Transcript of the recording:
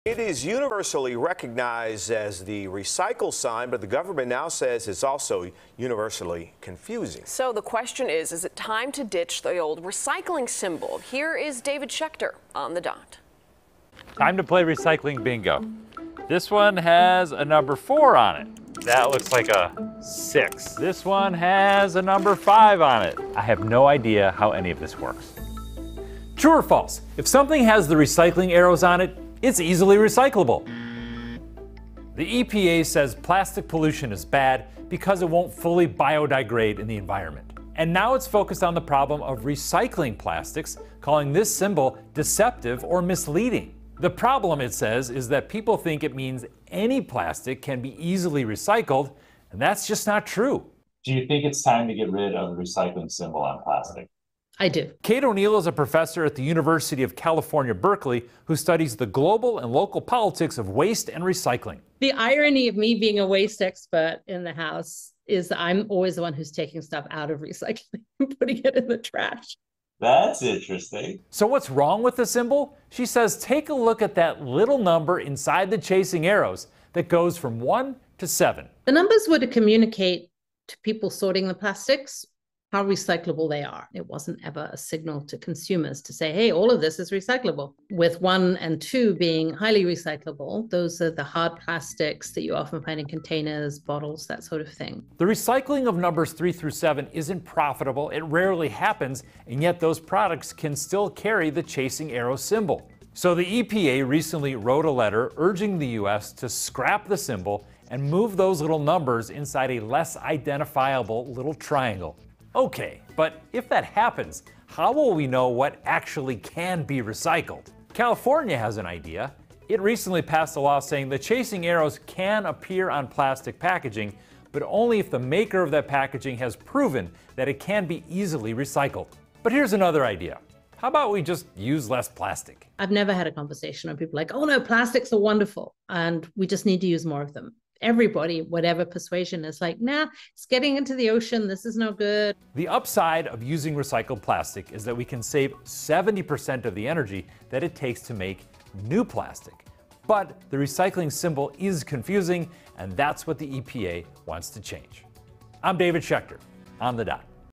It is universally recognized as the recycle sign, but the government now says it's also universally confusing. So the question is it time to ditch the old recycling symbol? Here is David Schechter on the dot. Time to play recycling bingo. This one has a number 4 on it. That looks like a 6. This one has a number 5 on it. I have no idea how any of this works. True or false? If something has the recycling arrows on it, it's easily recyclable. The EPA says plastic pollution is bad because it won't fully biodegrade in the environment. And now it's focused on the problem of recycling plastics, calling this symbol deceptive or misleading. The problem, it says, is that people think it means any plastic can be easily recycled, and that's just not true. Do you think it's time to get rid of the recycling symbol on plastic? I do. Kate O'Neill is a professor at the University of California, Berkeley, who studies the global and local politics of waste and recycling. The irony of me being a waste expert in the house is I'm always the one who's taking stuff out of recycling and putting it in the trash. That's interesting. So what's wrong with the symbol? She says take a look at that little number inside the chasing arrows that goes from 1 to 7. The numbers were to communicate to people sorting the plastics how recyclable they are. It wasn't ever a signal to consumers to say, hey, all of this is recyclable. With 1 and 2 being highly recyclable, those are the hard plastics that you often find in containers, bottles, that sort of thing. The recycling of numbers 3 through 7 isn't profitable, it rarely happens, and yet those products can still carry the chasing arrow symbol. So the EPA recently wrote a letter urging the US to scrap the symbol and move those little numbers inside a less identifiable little triangle. Okay, but if that happens, how will we know what actually can be recycled? California has an idea. It recently passed a law saying the chasing arrows can appear on plastic packaging, but only if the maker of that packaging has proven that it can be easily recycled. But here's another idea. How about we just use less plastic? I've never had a conversation where people are like, oh no, plastics are wonderful and we just need to use more of them. Everybody, whatever persuasion, is like, nah, it's getting into the ocean, this is no good. The upside of using recycled plastic is that we can save 70% of the energy that it takes to make new plastic. But the recycling symbol is confusing, and that's what the EPA wants to change. I'm David Schechter, on the dot.